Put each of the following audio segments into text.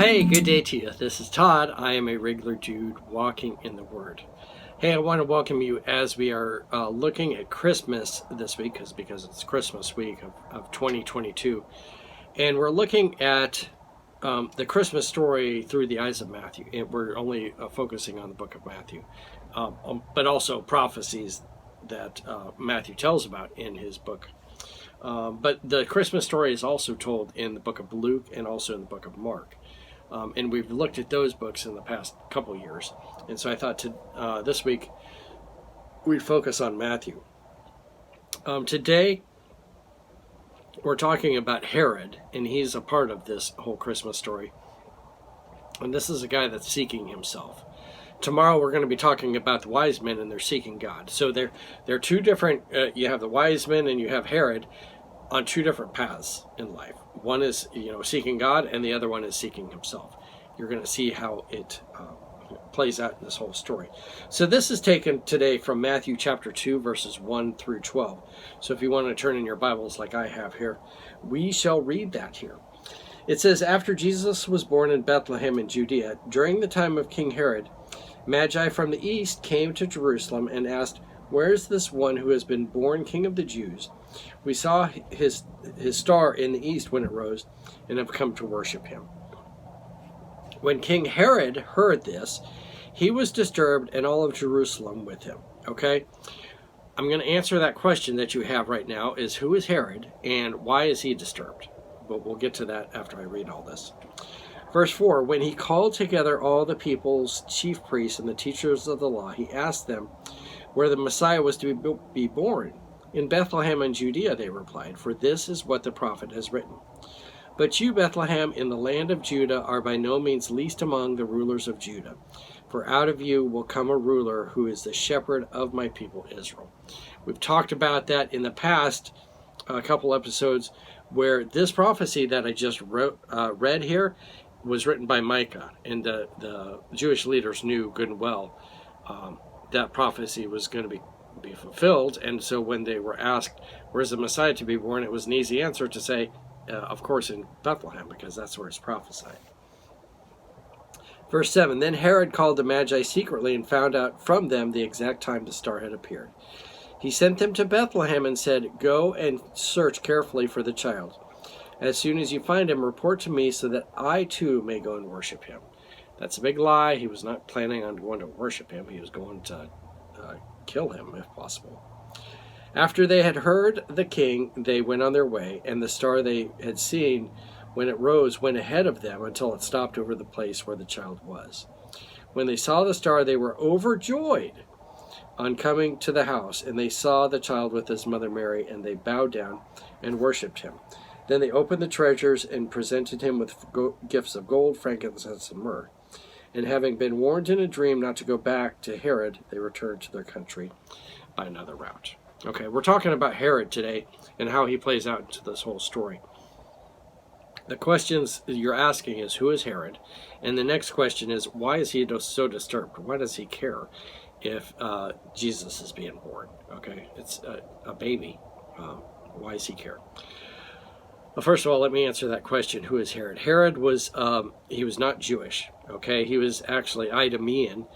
Hey, good day to you. This is Todd. I am a regular Jude walking in the Word. Hey, I want to welcome you as we are looking at Christmas this week because it's Christmas week of 2022. And we're looking at the Christmas story through the eyes of Matthew. And we're only focusing on the book of Matthew, but also prophecies that Matthew tells about in his book. But the Christmas story is also told in the book of Luke and also in the book of Mark. And we've looked at those books in the past couple years. And so I thought this week we'd focus on Matthew. Today we're talking about Herod, and he's a part of this whole Christmas story. And this is a guy that's seeking himself. Tomorrow we're going to be talking about the wise men, and they're seeking God. So they're two different, you have the wise men and you have Herod on two different paths in life. One is, seeking God, and the other one is seeking himself. You're going to see how it plays out in this whole story. So this is taken today from Matthew chapter 2, verses 1 through 12. So if you want to turn in your Bibles like I have here, we shall read that here. It says, after Jesus was born in Bethlehem in Judea, during the time of King Herod, Magi from the east came to Jerusalem and asked, where is this one who has been born King of the Jews? We saw his star in the east when it rose, and have come to worship him. When King Herod heard this, he was disturbed, and all of Jerusalem with him. Okay? I'm going to answer that question that you have right now, is who is Herod, and why is he disturbed? But we'll get to that after I read all this. Verse 4, when he called together all the people's chief priests and the teachers of the law, he asked them where the Messiah was to be born. In Bethlehem in Judea, they replied, for this is what the prophet has written. But you, Bethlehem, in the land of Judah, are by no means least among the rulers of Judah. For out of you will come a ruler who is the shepherd of my people Israel. We've talked about that in the past, a couple episodes, where this prophecy that I just read here was written by Micah. And the Jewish leaders knew good and well that prophecy was going to be fulfilled. And so when they were asked, where's the Messiah to be born? It was an easy answer to say, of course, in Bethlehem, because that's where it's prophesied. Verse 7, then Herod called the Magi secretly and found out from them the exact time the star had appeared. He sent them to Bethlehem and said, go and search carefully for the child. As soon as you find him, report to me so that I too may go and worship him. That's a big lie. He was not planning on going to worship him. He was going to kill him if possible. After they had heard the king, they went on their way, and the star they had seen when it rose went ahead of them until it stopped over the place where the child was. When they saw the star, they were overjoyed on coming to the house, and they saw the child with his mother Mary, and they bowed down and worshipped him. Then they opened the treasures and presented him with gifts of gold, frankincense, and myrrh. And having been warned in a dream not to go back to Herod, they returned to their country by another route. Okay, we're talking about Herod today and how he plays out into this whole story. The questions you're asking is, who is Herod? And the next question is, why is he so disturbed? Why does he care if Jesus is being born? Okay, it's a baby. Why does he care? Well, first of all, let me answer that question. Who is Herod? Herod was, he was not Jewish, okay? He was actually Idumean.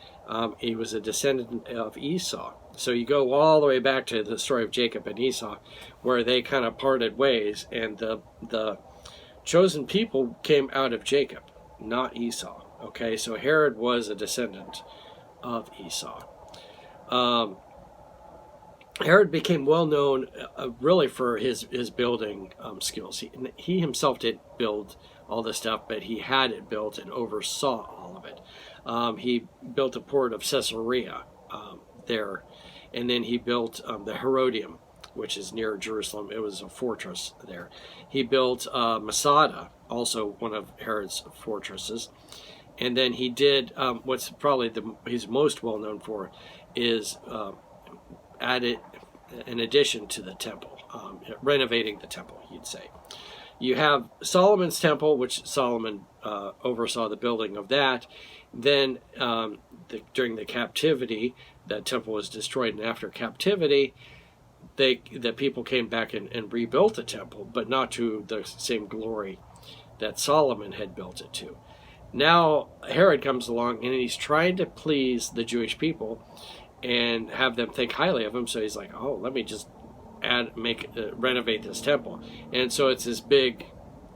He was a descendant of Esau. So you go all the way back to the story of Jacob and Esau, where they kind of parted ways, and the chosen people came out of Jacob, not Esau, okay? So Herod was a descendant of Esau. Herod became well known really for his building skills. He himself didn't build all this stuff, but he had it built and oversaw all of it. He built the port of Caesarea there, and then he built the Herodium, which is near Jerusalem. It was a fortress there. He built Masada, also one of Herod's fortresses. And then he did what's probably he's most well known for is added an addition to the temple, renovating the temple, you'd say. You have Solomon's temple, which Solomon oversaw the building of that. Then during the captivity, that temple was destroyed, and after captivity, the people came back and rebuilt the temple, but not to the same glory that Solomon had built it to. Now Herod comes along and he's trying to please the Jewish people and have them think highly of him. So he's like, oh, let me just renovate this temple. And so it's this big,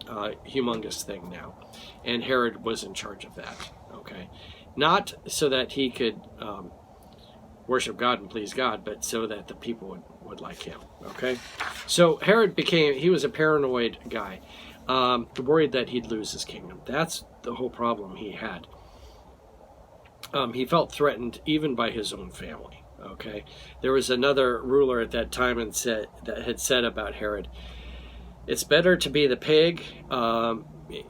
humongous thing now. And Herod was in charge of that. Okay. Not so that he could worship God and please God, but so that the people would like him. Okay. So Herod he was a paranoid guy, worried that he'd lose his kingdom. That's the whole problem he had. He felt threatened even by his own family. Okay, there was another ruler at that time that had said about Herod, "It's better to be the pig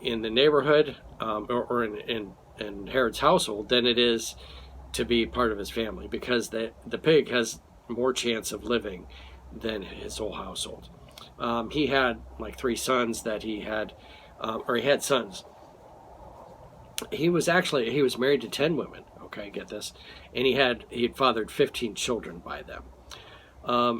in the neighborhood or in Herod's household than it is to be part of his family, because the pig has more chance of living than his whole household." He had like 3 sons that he had sons. He was married to 10 women. Okay, get this, and he had fathered 15 children by them.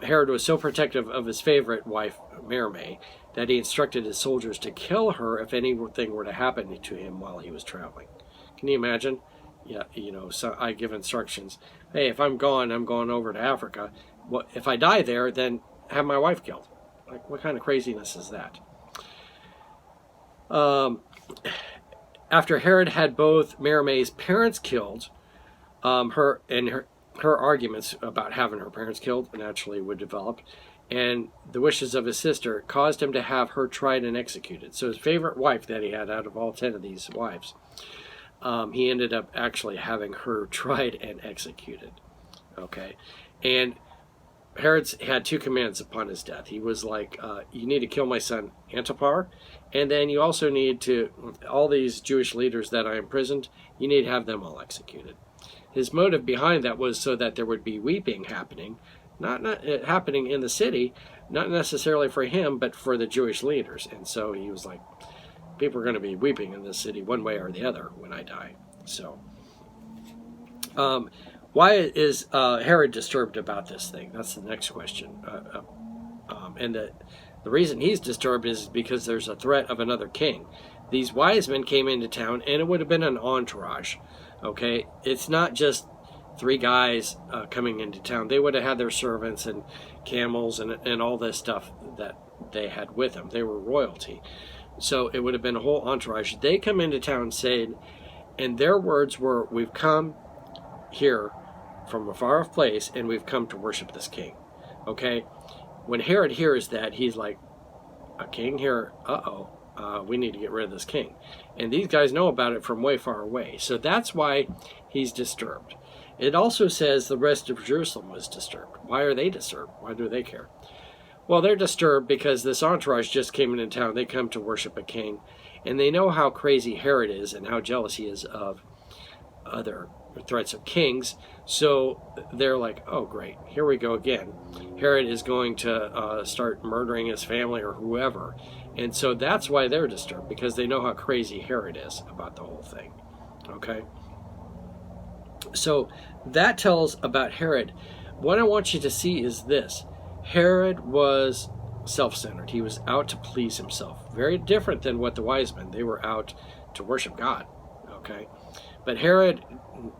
Herod was so protective of his favorite wife, Merimee, that he instructed his soldiers to kill her if anything were to happen to him while he was traveling. Can you imagine? Yeah, so I give instructions. Hey, if I'm going over to Africa. Well, if I die there, then have my wife killed. Like, what kind of craziness is that? After Herod had both Merimee's parents killed, her arguments about having her parents killed naturally would develop, and the wishes of his sister caused him to have her tried and executed. So his favorite wife that he had out of all 10 of these wives, he ended up actually having her tried and executed. Okay, and Herod had 2 commands upon his death. He was like, you need to kill my son Antipas, and then you also need to, all these Jewish leaders that I imprisoned, you need to have them all executed. His motive behind that was so that there would be weeping happening, not happening in the city, not necessarily for him, but for the Jewish leaders. And so he was like, people are going to be weeping in this city one way or the other when I die. So, why is Herod disturbed about this thing? That's the next question. And the reason he's disturbed is because there's a threat of another king. These wise men came into town, and it would have been an entourage. Okay, it's not just 3 guys coming into town. They would have had their servants and camels and all this stuff that they had with them. They were royalty. So it would have been a whole entourage. They come into town saying, and their words were, we've come here from a far off place, and we've come to worship this king. Okay, when Herod hears that, he's like, a king here? We need to get rid of this king. And these guys know about it from way far away. So that's why he's disturbed. It also says the rest of Jerusalem was disturbed. Why are they disturbed? Why do they care? Well, they're disturbed because this entourage just came into town. They come to worship a king. And they know how crazy Herod is and how jealous he is of other threats of kings. So they're like, oh, great. Here we go again. Herod is going to start murdering his family or whoever. And so that's why they're disturbed, because they know how crazy Herod is about the whole thing. Okay? So that tells about Herod. What I want you to see is this. Herod was self-centered. He was out to please himself. Very different than what the wise men. They were out to worship God. Okay? But Herod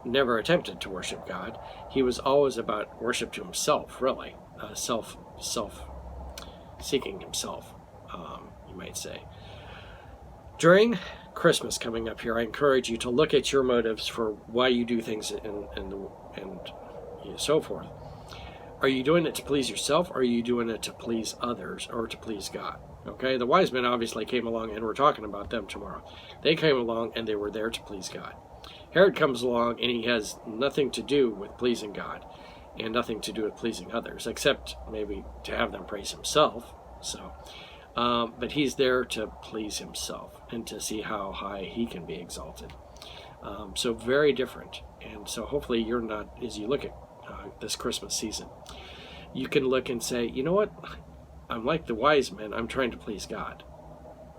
never attempted to worship God. He was always about worship to himself, really. Seeking himself, you might say. During Christmas coming up here, I encourage you to look at your motives for why you do things and so forth. Are you doing it to please yourself, or are you doing it to please others or to please God? Okay, the wise men obviously came along, and we're talking about them tomorrow. They came along and they were there to please God. Herod comes along and he has nothing to do with pleasing God and nothing to do with pleasing others, except maybe to have them praise himself. So, but he's there to please himself and to see how high he can be exalted. So very different. And so hopefully you're not, as you look at this Christmas season, you can look and say, you know what? I'm like the wise men. I'm trying to please God.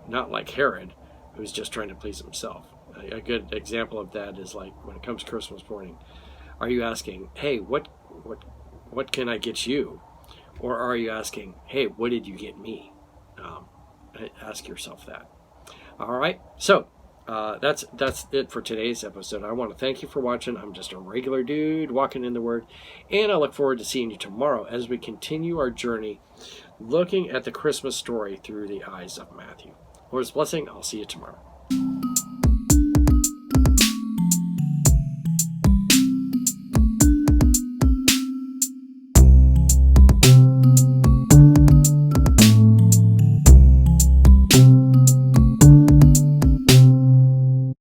Not like Herod, who's just trying to please himself. A good example of that is like when it comes to Christmas morning. Are you asking, hey, what can I get you? Or are you asking, hey, what did you get me? Ask yourself that. All right. So That's it for today's episode. I want to thank you for watching. I'm just a regular dude walking in the Word, and I look forward to seeing you tomorrow as we continue our journey looking at the Christmas story through the eyes of Matthew. Lord's blessing. I'll see you tomorrow.